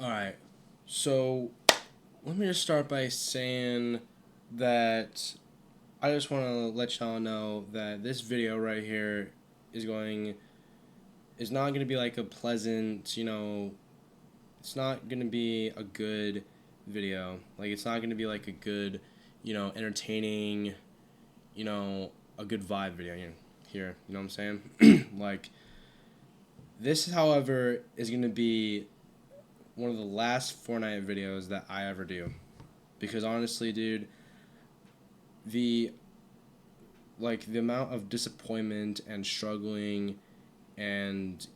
Alright, so let me just start by saying that I just want to let y'all know that this video right here is going is not going to be like a pleasant, it's not going to be a good video. Like, it's not going to be like a good, entertaining, a good vibe video here. You know what I'm saying? Like, this, however, is going to be one of the last Fortnite videos that I ever do. Because honestly, dude, the the amount of disappointment and struggling and,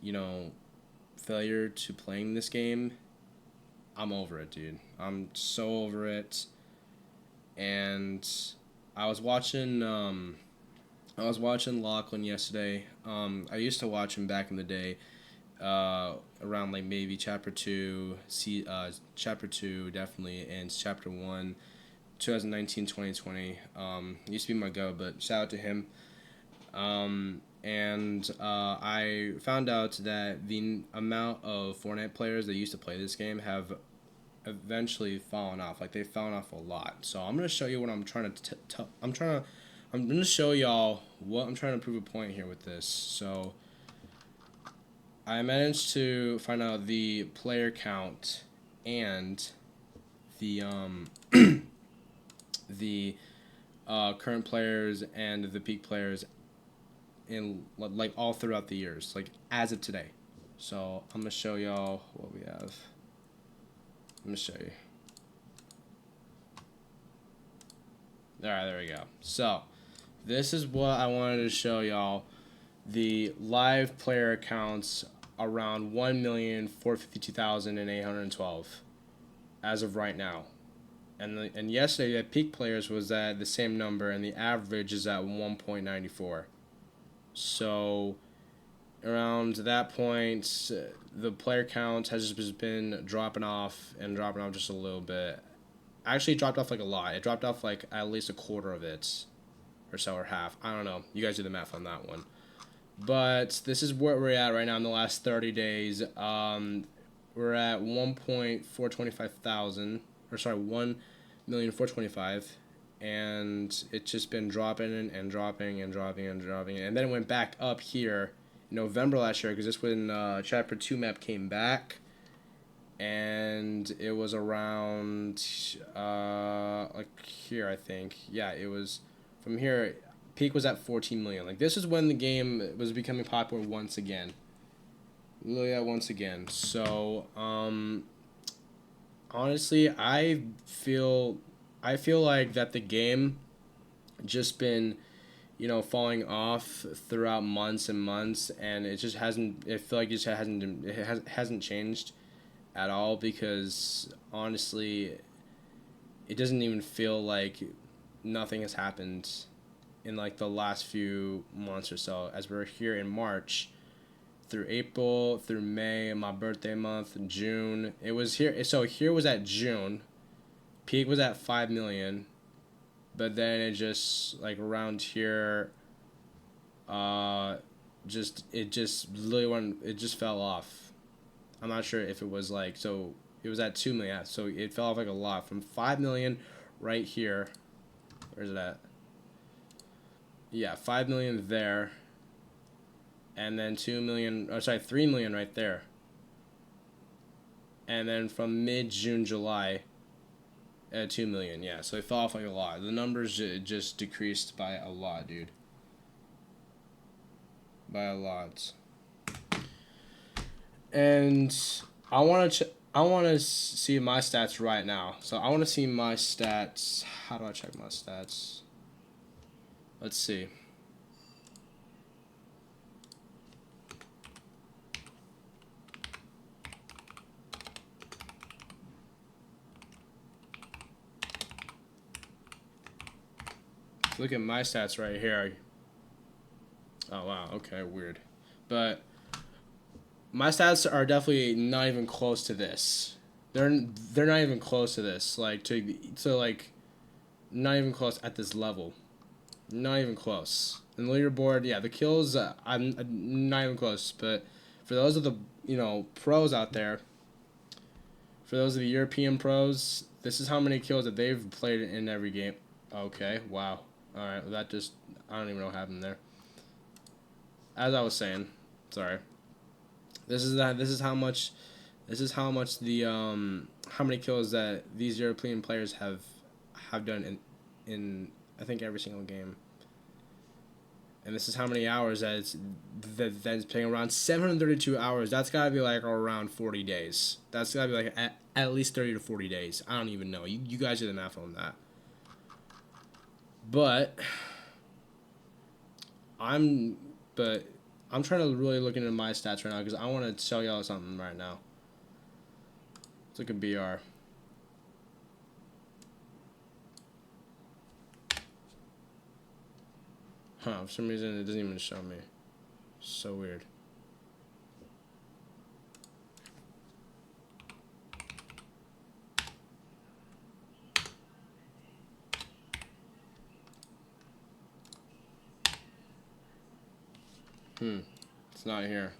failure to playing this game, I'm over it, dude. I'm so over it. And I was watching Lachlan yesterday. I used to watch him back in the day, around like maybe chapter 2 definitely, and chapter 1, 2019, 2020. He used to be my go, but shout out to him. I found out that the amount of Fortnite players that used to play this game have eventually fallen off. Like, they've fallen off a lot. So I'm gonna show you what I'm trying to I'm gonna show y'all what I'm trying to prove a point here with this. So I managed to find out the player count and the the current players and the peak players in like all throughout the years, like as of today. So I'm gonna show y'all what we have. Let me show you. Alright, there we go. So this is what I wanted to show y'all. The live player accounts around 1,452,812 as of right now. And yesterday, the peak players was at the same number, and the average is at 1.94. So around that point, the player count has just been dropping off just a little bit. Actually, it dropped off like a lot. It dropped off like at least a quarter of it, or so, or half. I don't know. You guys do the math on that one. But this is where we're at right now in the last 30 days. We're at 1,425,000, or sorry, 1,425,000, and it's just been dropping and dropping and dropping and dropping, and then it went back up here in November last year, because this when Chapter 2 map came back, and it was around like here, I think. Yeah, it was from here. Peak was at 14 million. Like, this is when the game was becoming popular once again. Literally, once again. So, honestly, I feel like that the game just been, falling off throughout months and months, and it just hasn't. I feel like it hasn't changed at all, because honestly, it doesn't even feel like nothing has happened in like the last few months or so, as we're here in March through April through May, my birthday month, June. It was here. So here was at June. Peak was at 5 million, but then it just like around here, it just literally went. It just fell off. I'm not sure if it was like, so it was at 2 million. Yeah, so it fell off like a lot from 5 million right here. Where's it at? Yeah, 5 million there, and then 2 million, oh sorry, 3 million right there. And then from mid-June, July, at 2 million, yeah. So it fell off like a lot. The numbers just decreased by a lot, dude. By a lot. And I want to see my stats right now. So I want to see my stats. How do I check my stats? Let's see. Look at my stats right here. Oh wow, okay, weird. But my stats are definitely not even close to this. They're not even close to this. Like, like, not even close at this level. Not even close. And the leaderboard, yeah, the kills, I'm not even close. But for those of the pros out there, For those of the European pros, this is how many kills that they've played in every game. Okay, wow. All right, that just, I don't even know what happened there. As I was saying, sorry. This is how much the how many kills that these European players have done in I think every single game. And this is how many hours that's playing, around 732 hours. That's gotta be like around 40 days. That's gotta be like at least 30 to 40 days. I don't even know. You guys do the math on that. But I'm trying to really look into my stats right now because I want to show y'all something right now. Let's look at BR. Huh, for some reason it doesn't even show me. So weird. It's not here.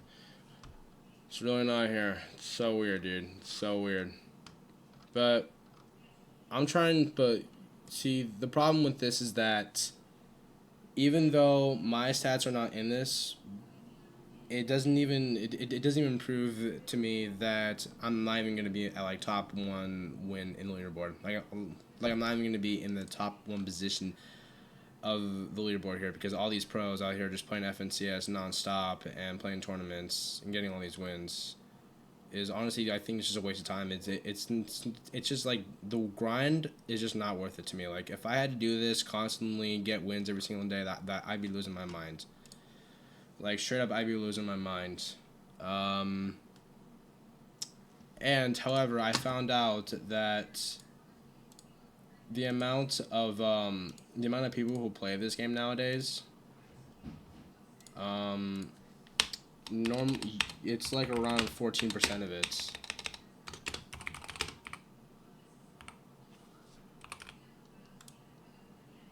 It's really not here. It's so weird, dude. It's so weird. But see, the problem with this is that even though my stats are not in this, it doesn't even prove to me that I'm not even gonna be at like top 1 win in the leaderboard. Like I'm not even gonna be in the top 1 position of the leaderboard here, because all these pros out here just playing FNCS nonstop and playing tournaments and getting all these wins is honestly, I think it's just a waste of time. It's just like the grind is just not worth it to me. Like if I had to do this constantly, get wins every single day, that I'd be losing my mind. Like straight up, I'd be losing my mind. And however, I found out that the amount of people who play this game nowadays, it's like around 14% of it.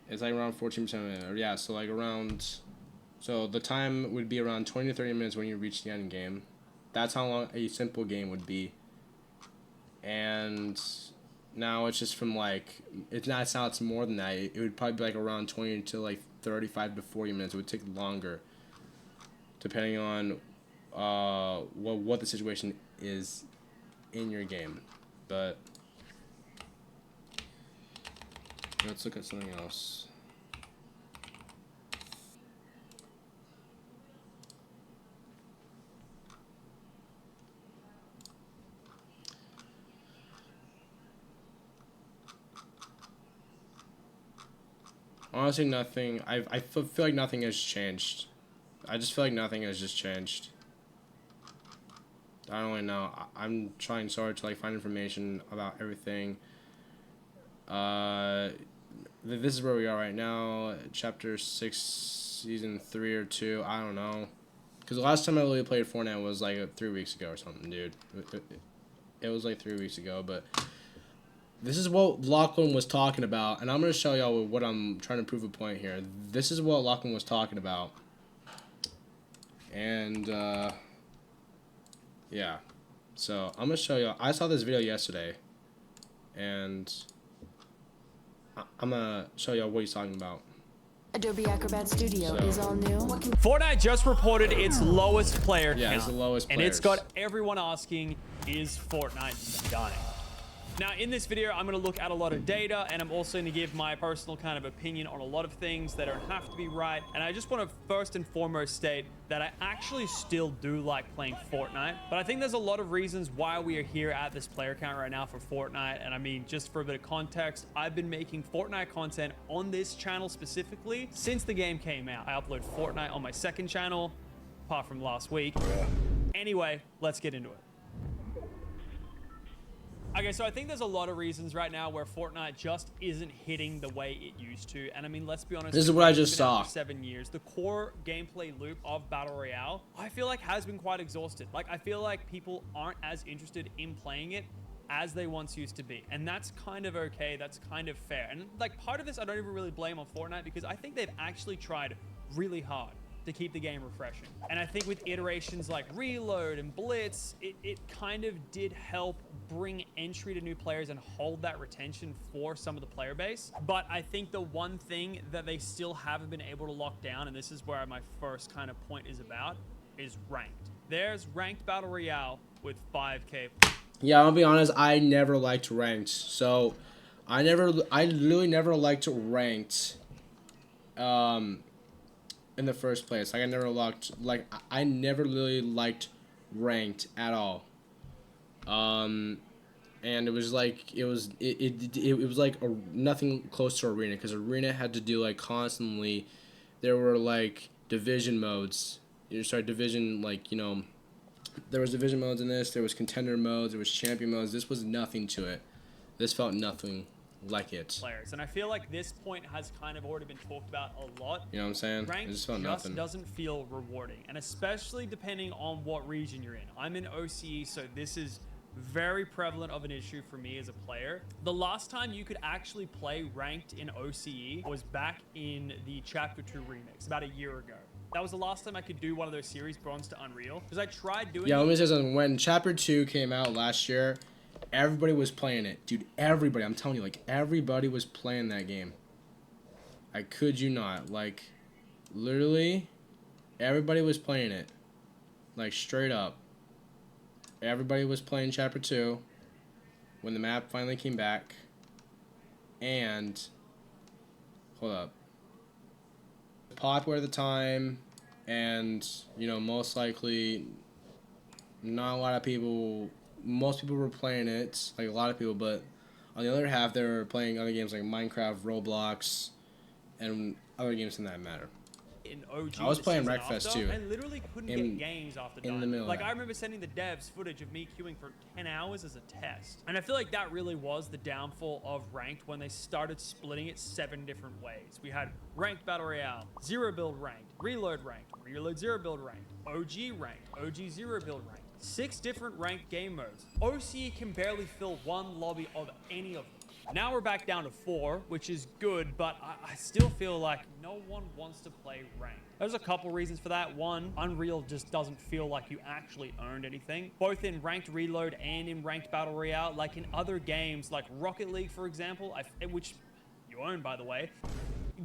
It's like around 14% of it. Or yeah, so like around, so the time would be around 20 to 30 minutes when you reach the end game. That's how long a simple game would be. And now it's just from like, it's now it's more than that. It would probably be like around 20 to like 35 to 40 minutes. It would take longer, depending on what the situation is in your game. But let's look at something else. Honestly, nothing. I feel like nothing has changed. I just feel like nothing has just changed. I don't really know. I'm trying so hard to like find information about everything. This is where we are right now. Chapter 6, season 3 or 2. I don't know. Because the last time I really played Fortnite was like 3 weeks ago or something, dude. It was like 3 weeks ago, but this is what Lachlan was talking about, and I'm going to show y'all what I'm trying to prove a point here. This is what Lachlan was talking about. And, yeah. So, I'm going to show y'all. I saw this video yesterday, and I'm going to show y'all what he's talking about. Adobe Acrobat Studio is all new. Fortnite just reported its lowest player count. It's the lowest and players. It's got everyone asking, is Fortnite dying? Now, in this video, I'm going to look at a lot of data, and I'm also going to give my personal kind of opinion on a lot of things that don't have to be right. And I just want to first and foremost state that I actually still do like playing Fortnite, but I think there's a lot of reasons why we are here at this player count right now for Fortnite. And I mean, just for a bit of context, I've been making Fortnite content on this channel specifically since the game came out. I upload Fortnite on my second channel, apart from last week. Anyway, let's get into it. Okay, so I think there's a lot of reasons right now where Fortnite just isn't hitting the way it used to. And I mean, let's be honest. This is what I just saw. For 7 years, the core gameplay loop of Battle Royale, I feel like has been quite exhausted. Like, I feel like people aren't as interested in playing it as they once used to be. And that's kind of okay. That's kind of fair. And like part of this, I don't even really blame on Fortnite, because I think they've actually tried really hard to keep the game refreshing. And I think with iterations like Reload and Blitz, it kind of did help bring entry to new players and hold that retention for some of the player base. But I think the one thing that they still haven't been able to lock down, and this is where my first kind of point is about, is ranked. There's ranked battle royale with 5k. Yeah, I'll be honest, I never liked ranked. So I literally never liked ranked in the first place. Like I never really liked ranked at all. And it was like it was like nothing close to arena, because arena had to do like constantly. There were like division modes. Division, like, you know, there was division modes in this. There was contender modes. There was champion modes. This was nothing to it. This felt nothing like it. Players, and I feel like this point has kind of already been talked about a lot. You know what I'm saying? Ranked It just felt just nothing. doesn't feel rewarding, and especially depending on what region you're in. I'm in OCE, so this is very prevalent of an issue for me as a player. The last time you could actually play ranked in OCE was back in the Chapter 2 remix, about a year ago. That was the last time I could do one of those series, Bronze to Unreal, because I tried doing it. Yeah, let me say something. When Chapter 2 came out last year, everybody was playing it. Dude, everybody. I'm telling you, like, everybody was playing that game. I kid you not. Like, literally, everybody was playing it. Like, straight up. Everybody was playing Chapter 2 when the map finally came back. And, hold up. Popular at the time, and, you know, most likely not a lot of people, most people were playing it, like a lot of people, but on the other half they were playing other games like Minecraft, Roblox, and other games in that matter. In OG, I was playing Wreckfest too. I literally couldn't get games after in the middle. Like, I remember sending the devs footage of me queuing for 10 hours as a test. And I feel like that really was the downfall of ranked when they started splitting it 7 different ways. We had ranked battle royale, zero build ranked, reload 0 build ranked, OG ranked, OG 0 build ranked. 6 different ranked game modes. OCE can barely fill one lobby of any of them. Now we're back down to 4, which is good, but I still feel like no one wants to play ranked. There's a couple reasons for that. One, Unreal just doesn't feel like you actually earned anything, both in ranked reload and in ranked battle royale. Like in other games, like Rocket League, for example, which you own, by the way,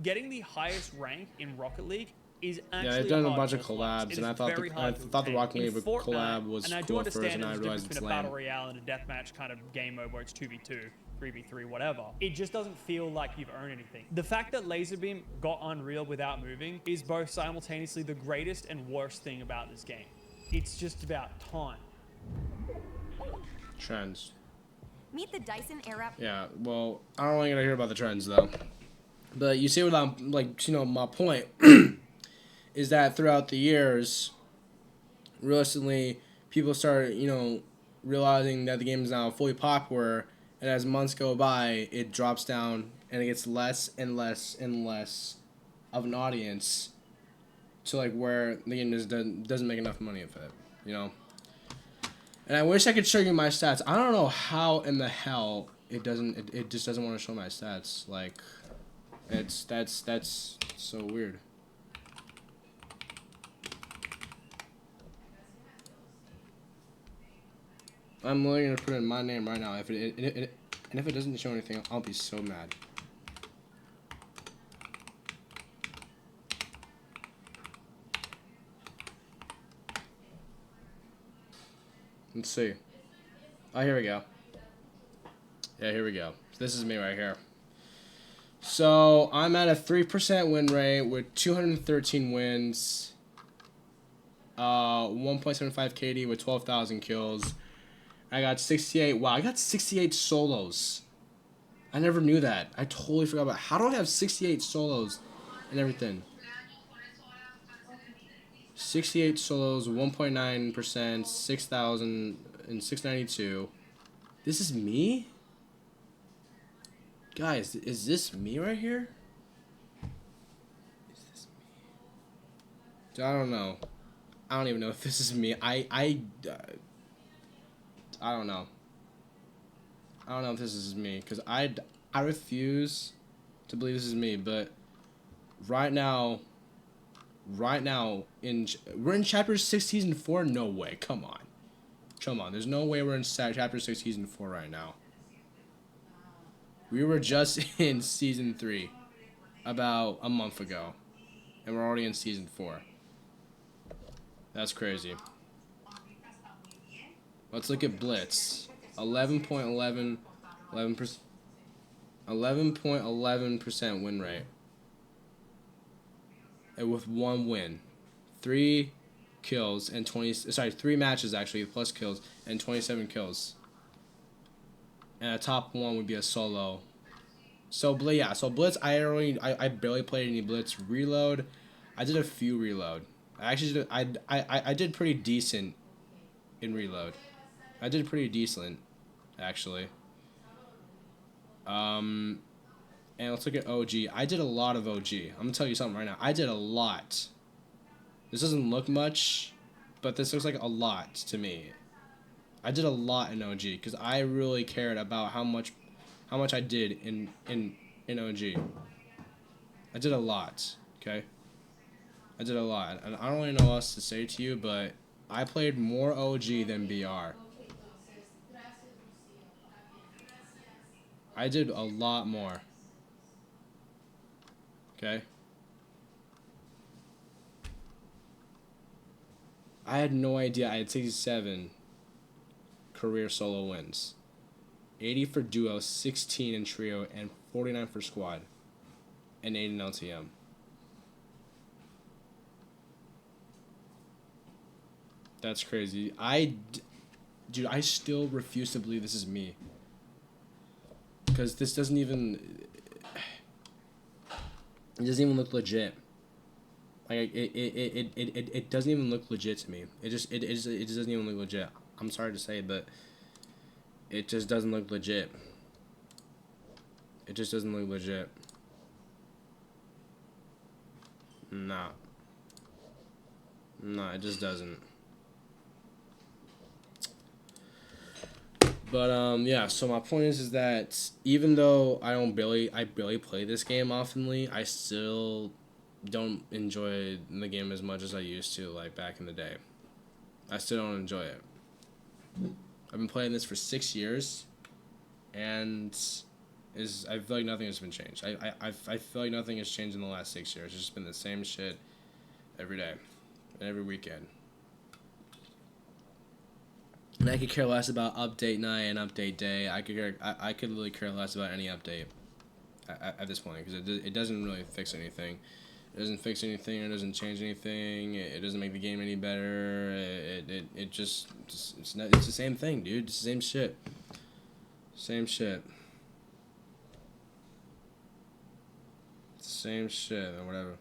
getting the highest rank in Rocket League is actually they've done a bunch of collabs, and I thought the Rocket League collab was cool at first, and I realized it's lame. lame. A battle royale and a deathmatch kind of game mode where it's 2v2, 3v3, whatever. It just doesn't feel like you've earned anything. The fact that Laserbeam got Unreal without moving is both simultaneously the greatest and worst thing about this game. It's just about time. Trends. Meet the Dyson Airwrap. Yeah, well, I don't want to hear about the trends though. But you see what I'm, like, you know, my point is that throughout the years, realistically, people started, you know, realizing that the game is now fully popular, and as months go by, it drops down and it gets less and less and less of an audience to, like, where the game just doesn't make enough money of it, you know. And I wish I could show you my stats. I don't know how in the hell it just doesn't want to show my stats. Like, that's so weird. I'm literally gonna put in my name right now. If it doesn't show anything, I'll be so mad. Let's see. Oh, here we go. Yeah, here we go. This is me right here. So I'm at a 3% win rate with 213 wins. 1.75 KD with 12,000 kills. I got 68. Wow, I got 68 solos. I never knew that. I totally forgot about. How do I have 68 solos and everything? 68 solos, 1.9%, 6,000 and 692. This is me? Guys, is this me right here? Is this me? Dude, I don't know. I don't even know if this is me. I don't know. I don't know if this is me, because I refuse to believe this is me, but right now, right now we're in chapter 6 season 4. No way. Come on, there's no way we're in chapter 6 season 4 right now. We were just in season 3 about a month ago, and we're already in season 4. That's crazy. Let's look at Blitz. 11.11% win rate. And with 1 win. 3 kills and 3 matches actually, plus kills, and 27 kills. And a top 1 would be a solo. So Blitz, I barely played any Blitz. Reload, I did a few reload. I did pretty decent in reload. I did pretty decent, actually. And let's look at OG. I did a lot of OG. I'm gonna tell you something right now. I did a lot. This doesn't look much, but this looks like a lot to me. I did a lot in OG because I really cared about how much I did in OG. I did a lot, okay? I did a lot, and I don't really know what else to say to you, but I played more OG than BR. I did a lot more. Okay? I had no idea I had 67 career solo wins. 80 for duo, 16 in trio, and 49 for squad. And 8 in LTM. That's crazy. Dude, I still refuse to believe this is me. Because this doesn't even... It doesn't even look legit. Like it doesn't even look legit to me. It just doesn't even look legit. I'm sorry to say, but it just doesn't look legit. It just doesn't look legit. Nah. Nah, it just doesn't. But yeah, so my point is that even though I barely play this game oftenly, I still don't enjoy the game as much as I used to, like back in the day. I still don't enjoy it. I've been playing this for 6 years, and I feel like nothing has been changed. I feel like nothing has changed in the last 6 years. It's just been the same shit every day and every weekend. And I could care less about update night and update day. I could really care less about any update at this point, because it doesn't really fix anything. It doesn't fix anything. It doesn't change anything. It doesn't make the game any better. It's the same thing, dude. It's the same shit. Same shit. Same shit or whatever.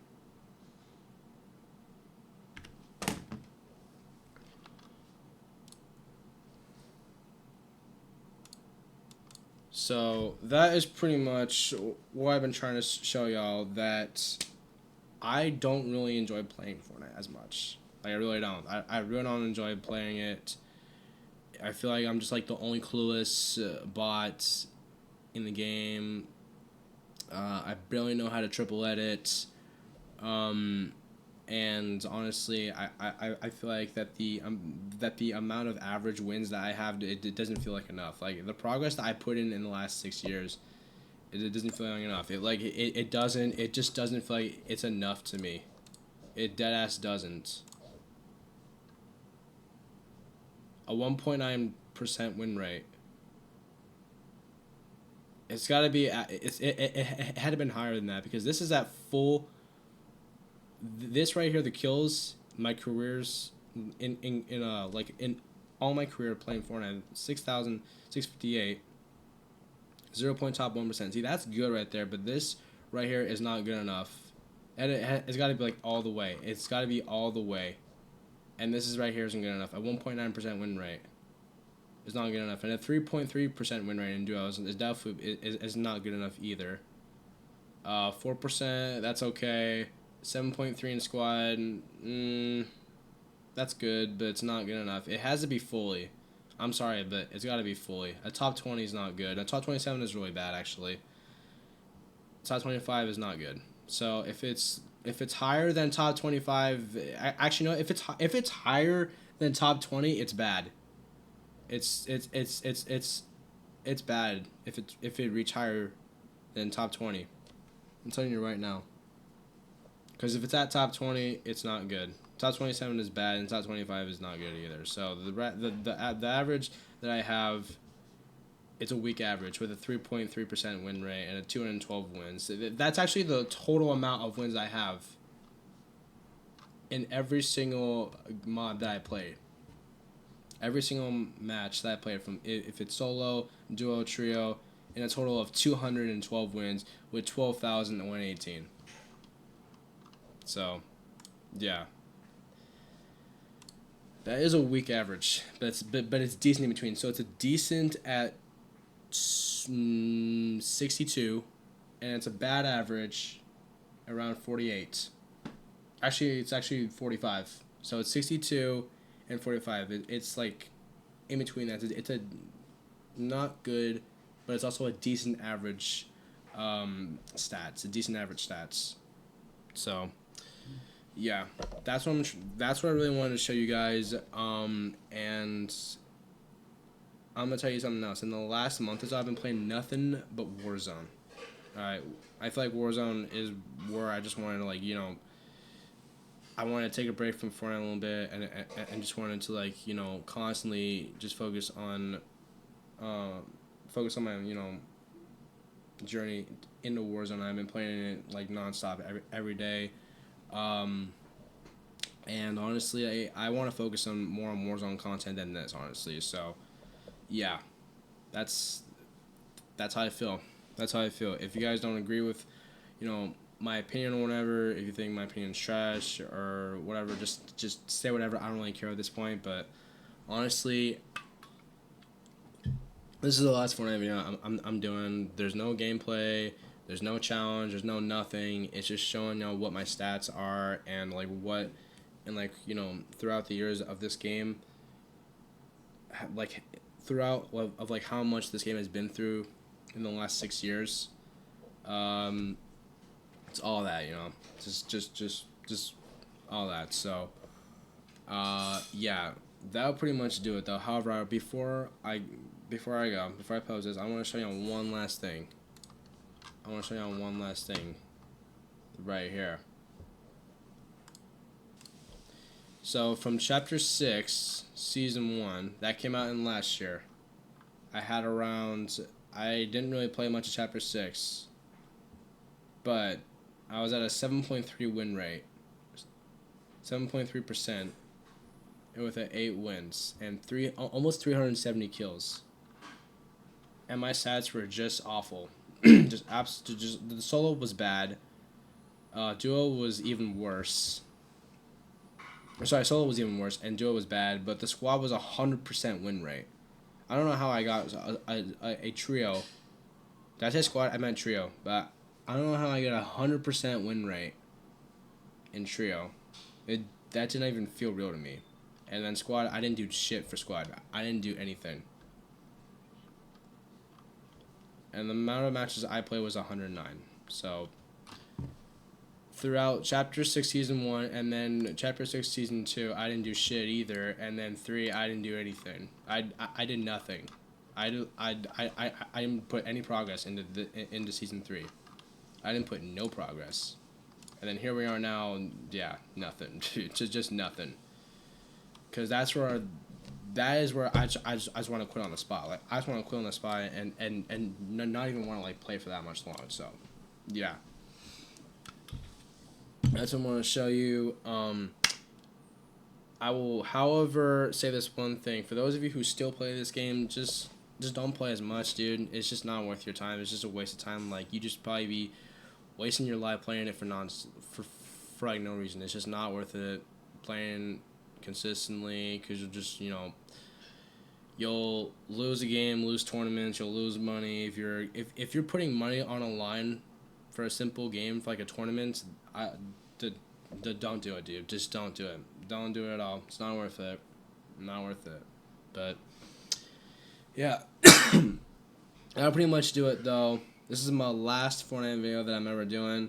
So that is pretty much what I've been trying to show y'all, that I don't really enjoy playing Fortnite as much. Like, I really don't. I really don't enjoy playing it. I feel like I'm just like the only clueless bot in the game. I barely know how to triple edit. And honestly, I feel like that the amount of average wins that I have, it doesn't feel like enough. Like, the progress that I put in the last 6 years, it doesn't feel like enough. It just doesn't feel like it's enough to me. It deadass doesn't. A 1.9% win rate. It's got to be. It had to been higher than that, because this is at full. This right here, the kills, my careers in all my career playing Fortnite, 6,658, 0.top 1%. See, that's good right there, but this right here is not good enough. And it's got to be like all the way. It's got to be all the way. And this is right here isn't good enough. A 1.9% win rate is not good enough, and a 3.3% win rate in duos is definitely is not good enough either. 4%, that's okay. 7.3 in squad, that's good, but it's not good enough. It has to be fully. I'm sorry, but it's got to be fully. A top 20 is not good. A top 27 is really bad, actually. Top 25 is not good. So if it's If it's higher than top 25, actually no. If it's higher than top 20, it's bad. It's bad if it reach higher than top 20. I'm telling you right now. Because if it's at top 20, it's not good. Top 27 is bad, and top 25 is not good either. So the average that I have, it's a weak average with a 3.3% win rate and a 212 wins. That's actually the total amount of wins I have in every single mod that I played. Every single match that I played, from if it's solo, duo, trio, in a total of 212 wins with 12,118. So, yeah. That is a weak average, but it's decent in between. So it's a decent at 62, and it's a bad average around 48. Actually, it's actually 45. So it's 62 and 45. It's like in between that. It's a not good, but it's also a decent average stats. A decent average stats. So yeah, that's what I really wanted to show you guys. And I'm gonna tell you something else. In the last month or so, I've been playing nothing but Warzone. Alright, I feel like Warzone is where I just wanted to, like, I wanted to take a break from Fortnite a little bit, and just wanted to, like, constantly just focus on my journey into Warzone. I've been playing it like nonstop every day. And honestly, I want to focus on more on Warzone content than this, honestly. So, yeah, that's how I feel. That's how I feel. If you guys don't agree with, my opinion or whatever, if you think my opinion's trash or whatever, just say whatever. I don't really care at this point. But honestly, this is the last Fortnite video I'm doing. There's no gameplay. There's no challenge. There's no nothing. It's just showing what my stats are and throughout the years of this game, throughout of how much this game has been through in the last 6 years. It's all that, just all that. So, yeah, that'll pretty much do it though. However, before I pose this, I want to show you one last thing. Right here. So from Chapter 6, Season 1, that came out in last year, I didn't really play much of Chapter 6, but I was at a 7.3 win rate, 7.3%, and with 8 wins, and almost 370 kills. And my stats were just awful. The solo was bad. Duo was even worse. Sorry, solo was even worse, and duo was bad, but the squad was 100% win rate. I don't know how I got a trio. Did I say squad? I meant trio, but I don't know how I got 100% win rate in trio. That didn't even feel real to me. And then squad, I didn't do shit for squad. I didn't do anything. And the amount of matches I played was 109. So, throughout Chapter 6 Season 1 and then Chapter 6 Season 2, I didn't do shit either. And then 3, I didn't do anything. I did nothing. I didn't put any progress into Season 3. I didn't put no progress. And then here we are now, yeah, nothing. just nothing. Because that is where I just want to quit on the spot. Like, I just want to quit on the spot and not even want to, like, play for that much long. So, yeah. That's what I want to show you. I will, however, say this one thing. For those of you who still play this game, just don't play as much, dude. It's just not worth your time. It's just a waste of time. Like, you just probably be wasting your life playing it for like no reason. It's just not worth it playing consistently, because you'll just, you'll lose a game, lose tournaments, you'll lose money. If you're putting money on a line for a simple game, for like a tournament, don't do it, dude. Just don't do it. Don't do it at all. It's not worth it. Not worth it. But yeah, that'll pretty much do it though. This is my last Fortnite video that I'm ever doing.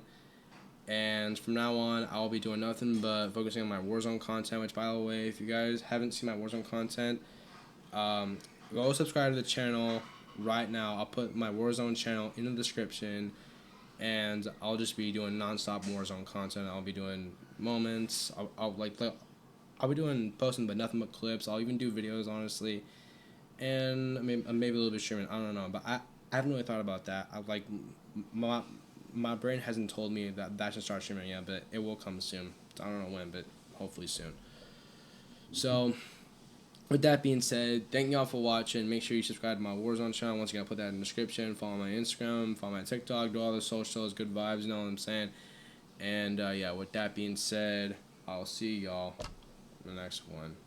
And from now on, I'll be doing nothing but focusing on my Warzone content, which, by the way, if you guys haven't seen my Warzone content, go subscribe to the channel right now. I'll put my Warzone channel in the description, and I'll just be doing non-stop Warzone content. I'll be doing moments. I'll be doing posting, but nothing but clips. I'll even do videos, honestly, and maybe a little bit streaming. I don't know, but I haven't really thought about that. My brain hasn't told me that I should start streaming yet, but it will come soon. I don't know when, but hopefully soon. So, with that being said, thank y'all for watching. Make sure you subscribe to my Warzone channel. Once again, I'll put that in the description. Follow my Instagram, follow my TikTok, do all the socials, good vibes, you know what I'm saying? And, yeah, with that being said, I'll see y'all in the next one.